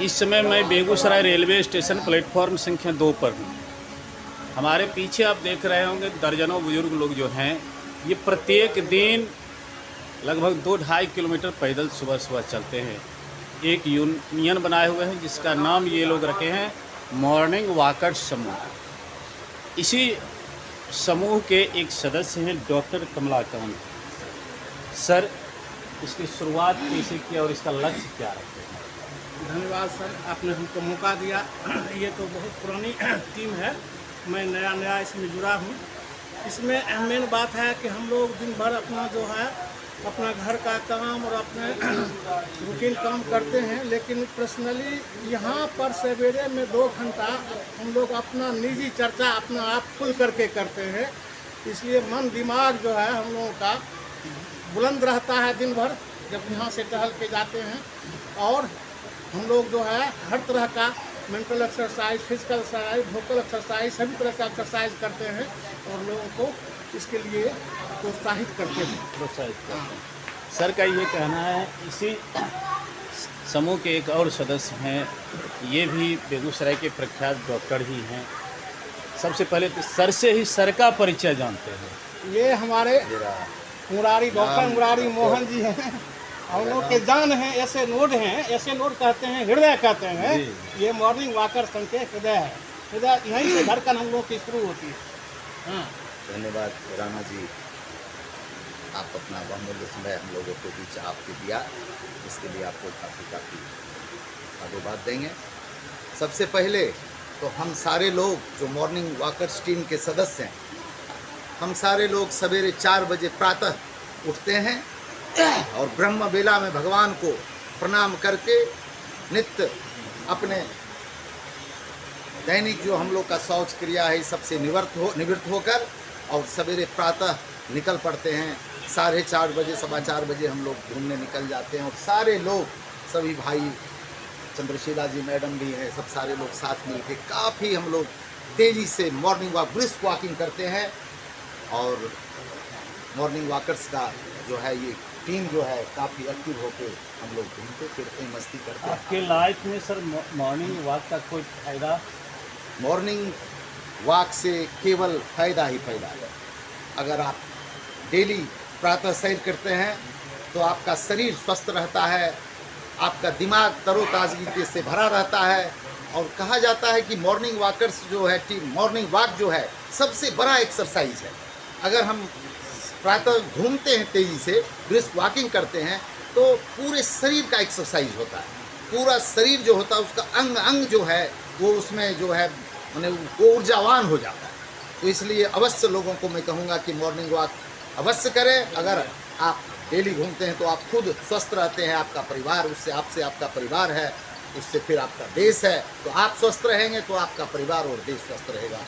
इस समय मैं बेगूसराय रेलवे स्टेशन प्लेटफॉर्म संख्या 2 पर हूँ। हमारे पीछे आप देख रहे होंगे दर्जनों बुजुर्ग लोग जो हैं ये प्रत्येक दिन लगभग 2-2.5 किलोमीटर पैदल सुबह सुबह चलते हैं। एक यूनियन बनाए हुए हैं जिसका नाम ये लोग रखे हैं मॉर्निंग वॉकर्स समूह। इसी समूह के एक सदस्य हैं डॉक्टर कमलाकांत सर। इसकी शुरुआत कैसे किया और इसका लक्ष्य क्या रखते हैं? धन्यवाद सर, आपने हमको मौका दिया। ये तो बहुत पुरानी टीम है, मैं नया इसमें जुड़ा हूँ। इसमें मेन बात है कि हम लोग दिन भर अपना जो है अपना घर का काम और अपने रूटीन काम करते हैं, लेकिन पर्सनली यहाँ पर सवेरे में 2 घंटा हम लोग अपना निजी चर्चा अपना आप खुल करके करते हैं। इसलिए मन दिमाग जो है हम लोगों का बुलंद रहता है दिन भर जब यहाँ से टहल के जाते हैं। और हम लोग जो है हर तरह का mental exercise, physical exercise, vocal exercise, सभी तरह का एक्सरसाइज करते हैं और लोगों को इसके लिए प्रोत्साहित करते हैं। सर का ये कहना है, इसी समूह के एक और सदस्य हैं, ये भी बेगूसराय के प्रख्यात डॉक्टर ही हैं। सबसे पहले तो सर से ही सर का परिचय जानते हैं। ये हमारे मुरारी डॉक्टर मुरारी मोहन जी हैं, हम लोग के जान हैं, ऐसे नोड हैं, ऐसे नोड कहते हैं, हृदय कहते हैं। ये मॉर्निंग वॉकर संघ के हृदय है, हृदय यहीं से धड़कन हम लोग की शुरू होती है। हाँ, धन्यवाद राणा जी, आप अपना बहुमूल्य समय हम लोगों के बीच आपके दिया, इसके लिए आपको काफ़ी धन्यवाद देंगे। सबसे पहले तो हम सारे लोग जो मॉर्निंग वॉकर्स टीम के सदस्य हैं, हम सारे लोग सवेरे 4 बजे प्रातः उठते हैं और ब्रह्म बेला में भगवान को प्रणाम करके नित्य अपने दैनिक जो हम लोग का शौच क्रिया है सबसे निवृत्त होकर और सवेरे प्रातः निकल पड़ते हैं। 4:30 बजे 4:15 बजे हम लोग घूमने निकल जाते हैं और सारे लोग, सभी भाई, चंद्रशीला जी मैडम भी हैं, सब सारे लोग साथ मिलके काफ़ी हम लोग तेज़ी से मॉर्निंग वॉक, ब्रिस्क वॉकिंग करते हैं। और मॉर्निंग वॉकर्स का जो है ये टीम जो है काफ़ी एक्टिव होकर हम लोग घूमते फिरते मस्ती करते हैं। आपके लाइफ में सर मॉर्निंग वॉक का कोई फायदा? मॉर्निंग वॉक से केवल फ़ायदा ही फ़ायदा है। अगर आप डेली प्रातः सैर करते हैं तो आपका शरीर स्वस्थ रहता है, आपका दिमाग तरोताज़गी से भरा रहता है। और कहा जाता है कि मॉर्निंग वॉकर्स जो है टीम, मॉर्निंग वॉक जो है सबसे बड़ा एक्सरसाइज है। अगर हम प्रातः घूमते हैं, तेज़ी से ब्रिस्क वॉकिंग करते हैं, तो पूरे शरीर का एक्सरसाइज होता है। पूरा शरीर जो होता है उसका अंग अंग जो है वो उसमें जो है माने वो ऊर्जावान हो जाता है। तो इसलिए अवश्य लोगों को मैं कहूँगा कि मॉर्निंग वॉक अवश्य करें। अगर आप डेली घूमते हैं तो आप खुद स्वस्थ रहते हैं, आपका परिवार उससे, आपसे आपका परिवार है, उससे फिर आपका देश है। तो आप स्वस्थ रहेंगे तो आपका परिवार और देश स्वस्थ रहेगा।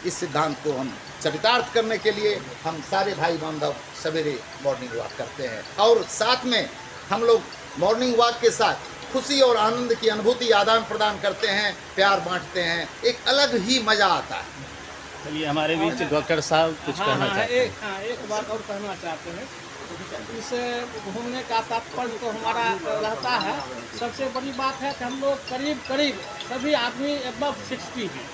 इस सिद्धांत को हम चरितार्थ करने के लिए हम सारे भाई बांधव सवेरे मॉर्निंग वॉक करते हैं और साथ में हम लोग मॉर्निंग वॉक के साथ खुशी और आनंद की अनुभूति आदान प्रदान करते हैं, प्यार बांटते हैं, एक अलग ही मज़ा आता है। चलिए, हमारे बीच डॉक्टर साहब कुछ कहना चाहते हैं। एक बात और कहना चाहते हैं। इस घूमने का तात्पर्य तो हमारा रहता है, सबसे बड़ी बात है कि हम लोग करीब सभी आदमी अबव 60 हैं।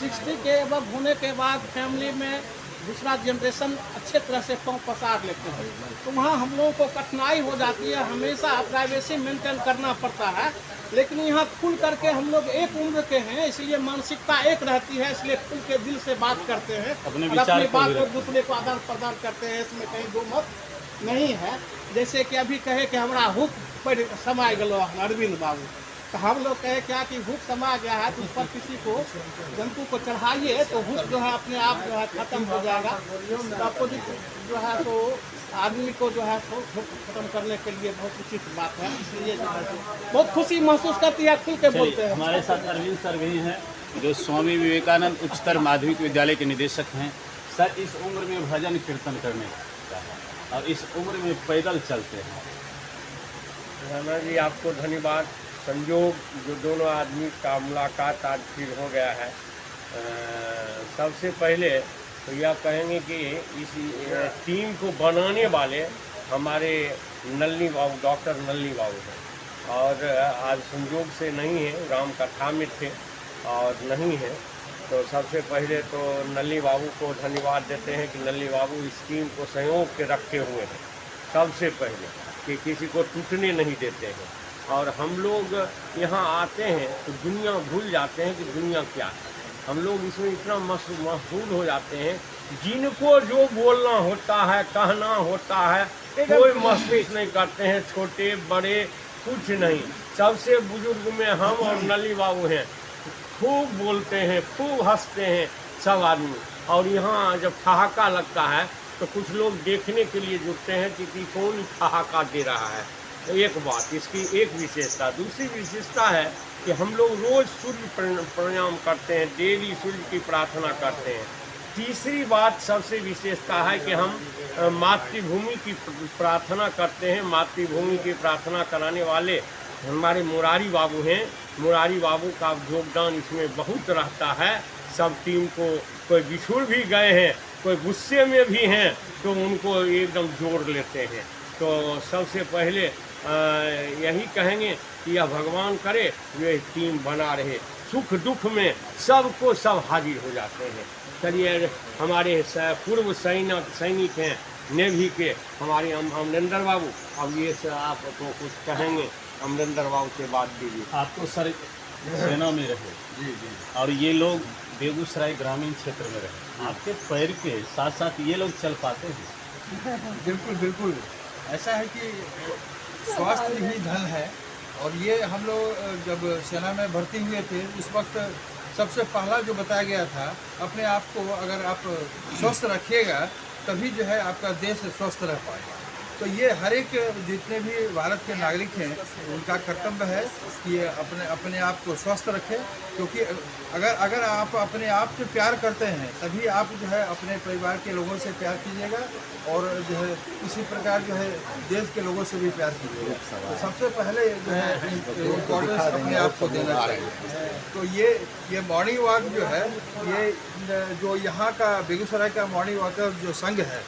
60 के अबव होने के बाद फैमिली में दूसरा जनरेशन अच्छे तरह से पाँव पसार लेते हैं, तो वहाँ हम लोगों को कठिनाई हो जाती है। हमेशा प्राइवेसी मेंटेन करना पड़ता है, लेकिन यहाँ खुल करके हम लोग एक उम्र के हैं, इसलिए मानसिकता एक रहती है, इसलिए खुल के दिल से बात करते हैं, अपनी बात को दूसरे को आदान प्रदान करते हैं। इसमें कहीं दो मत नहीं है। जैसे कि अभी कहे कि हमारा हुक पर समा गलो अरविंद बाबू, तो हम लोग कहे क्या कि हुक समा गया है तो उस पर किसी को जंतु को चढ़ाइए तो हुक जो है अपने आप जो है खत्म हो जाएगा। तो अपोजिट जो है तो आदमी को जो है हुक खत्म करने के लिए बहुत उचित बात है। इसलिए जो है बहुत खुशी महसूस करती है, खुल के बोलते हैं। हमारे साथ अरविंद सर भी हैं जो स्वामी विवेकानंद उच्चतर माध्यमिक विद्यालय के निदेशक हैं। सर, इस उम्र में भजन कीर्तन करने का है और इस उम्र में पैदल चलते हैं। राणा जी, आपको धन्यवाद। संयोग जो दोनों आदमी का मुलाकात आज फिर हो गया है। सबसे पहले तो यह कहेंगे कि इस टीम को बनाने वाले हमारे नलिनी बाबू, डॉक्टर नलिनी बाबू हैं। और आज संयोग से नहीं है, गांव कथा में थे और नहीं है। तो सबसे पहले तो नल्ली बाबू को धन्यवाद देते हैं कि नल्ली बाबू इस टीम को संयोग के रखे हुए हैं सबसे पहले, कि किसी को टूटने नहीं देते हैं। और हम लोग यहाँ आते हैं तो दुनिया भूल जाते हैं कि दुनिया क्या है। हम लोग इसमें इतना मशहूर हो जाते हैं, जिनको जो बोलना होता है, कहना होता है, कोई महसूस नहीं करते हैं, छोटे बड़े कुछ नहीं। सबसे बुजुर्ग में हम और नल्ली बाबू हैं, खूब बोलते हैं, खूब हंसते हैं सब आदमी। और यहाँ जब ठहाका लगता है तो कुछ लोग देखने के लिए जुटते हैं कि कौन ठहाका दे रहा है। तो एक बात, इसकी एक विशेषता। दूसरी विशेषता है कि हम लोग रोज़ सूर्य प्रणाम करते हैं, डेली सूर्य की प्रार्थना करते हैं। तीसरी बात सबसे विशेषता है कि हम मातृभूमि की प्रार्थना करते हैं। मातृभूमि की प्रार्थना कराने वाले हमारे मुरारी बाबू हैं। मुरारी बाबू का योगदान इसमें बहुत रहता है। सब टीम को कोई बिछुड़ भी गए हैं, कोई गुस्से में भी हैं, तो उनको एकदम जोड़ लेते हैं। तो सबसे पहले यही कहेंगे कि यह भगवान करे ये टीम बना रहे, सुख दुख में सबको सब हाजिर हो जाते हैं। चलिए, हमारे पूर्व सैनिक हैं नेवी के हमारे अमरिंदर बाबू, अब ये आपको कुछ कहेंगे। अमरिंदर बाबू से बात कीजिए। आप तो सर सेना में रहे जी जी, और ये लोग बेगूसराय ग्रामीण क्षेत्र में रहे, आपके पैर के साथ साथ ये लोग चल पाते हैं? बिल्कुल बिल्कुल, ऐसा है कि स्वास्थ्य ही धन है। और ये हम लोग जब सेना में भर्ती हुए थे उस वक्त सबसे पहला जो बताया गया था, अपने आप को अगर आप स्वस्थ रखिएगा तभी जो है आपका देश स्वस्थ रह पाएगा। तो ये हर एक जितने भी भारत के नागरिक हैं उनका कर्तव्य है कि अपने आप को स्वस्थ रखें, क्योंकि अगर आप अपने आप से प्यार करते हैं तभी आप जो है अपने परिवार के लोगों से प्यार कीजिएगा और जो है इसी प्रकार जो है देश के लोगों से भी प्यार कीजिएगा। तो सबसे पहले जो है इम्पोर्टेंस अपने आप को देना चाहिए। तो ये मॉर्निंग वॉक जो है, ये जो यहाँ का बेगूसराय का मॉर्निंग वॉकर जो संघ है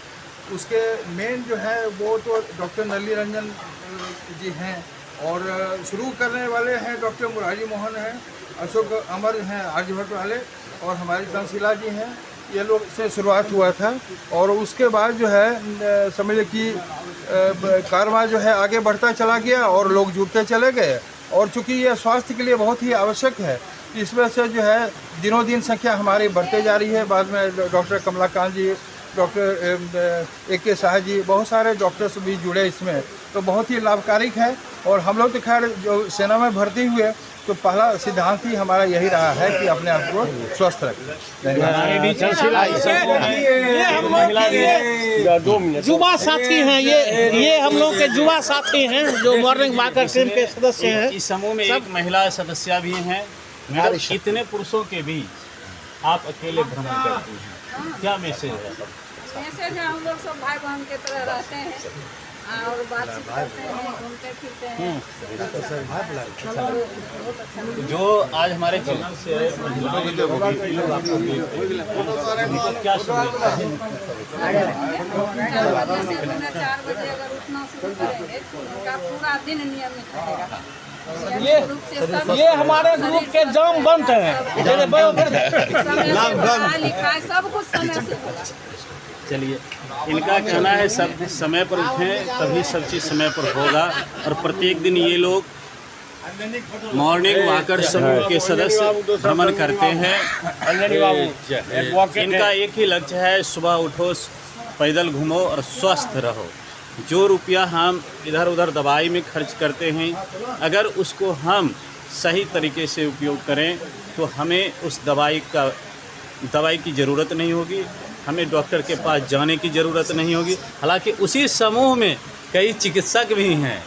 उसके मेन जो है वो तो डॉक्टर नल्ली रंजन जी हैं, और शुरू करने वाले हैं डॉक्टर मुरारी मोहन हैं, अशोक अमर हैं आर्यभट्ट वाले, और हमारी तंसीला जी हैं। ये लोग से शुरुआत हुआ था और उसके बाद जो है समझ कि कारवां जो है आगे बढ़ता चला गया और लोग जुड़ते चले गए। और चूँकि यह स्वास्थ्य के लिए बहुत ही आवश्यक है, इस वजह से जो है दिनों दिन संख्या हमारी बढ़ते जा रही है। बाद में डॉक्टर कमलाकांत जी, डॉक्टर AK शाह जी, बहुत सारे डॉक्टर्स भी जुड़े इसमें, तो बहुत ही लाभकारिक है। और हम लोग तो खैर जो सेना में भर्ती हुए तो पहला सिद्धांत ही हमारा यही रहा है कि अपने आप को स्वस्थ रखें। युवा साथी हैं, ये हम लोग के युवा साथी हैं जो मॉर्निंग वॉकर टीम के सदस्य हैं। इस समूह में एक महिला सदस्य भी हैं। मैडम, इतने पुरुषों के बीच आप अकेले भ्रमण करती हैं, क्या मैसेज है? मैसेज है, हम लोग सब भाई बहन के तरह रहते हैं और बातचीत करते हैं, घूमते फिरते हैं। जो आज हमारे चैनल से महिलाएं लोग आपको क्या सुविधा है? 4 बजे अगर उठना शुरू करेंगे तो उनका पूरा दिन नियमित रहेगा। ये हमारे ग्रुप के जाम बंद हैं, लिखाई सब कुछ समय से होगा। चलिए, इनका कहना है सब समय पर उठें तभी सब चीज़ समय पर होगा। और प्रत्येक दिन ये लोग मॉर्निंग वॉकर समूह के सदस्य भ्रमण करते हैं। इनका एक ही लक्ष्य है, सुबह उठो, पैदल घूमो और स्वस्थ रहो। जो रुपया हम इधर उधर दवाई में खर्च करते हैं, अगर उसको हम सही तरीके से उपयोग करें तो हमें उस दवाई की ज़रूरत नहीं होगी, हमें डॉक्टर के पास जाने की ज़रूरत नहीं होगी। हालांकि उसी समूह में कई चिकित्सक भी हैं,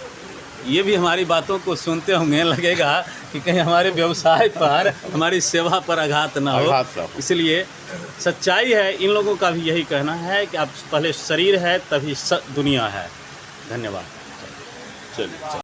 ये भी हमारी बातों को सुनते होंगे, लगेगा कि कहीं हमारे व्यवसाय पर, हमारी सेवा पर आघात ना हो। इसलिए सच्चाई है, इन लोगों का भी यही कहना है कि आप पहले शरीर है तभी दुनिया है। धन्यवाद। चलिए।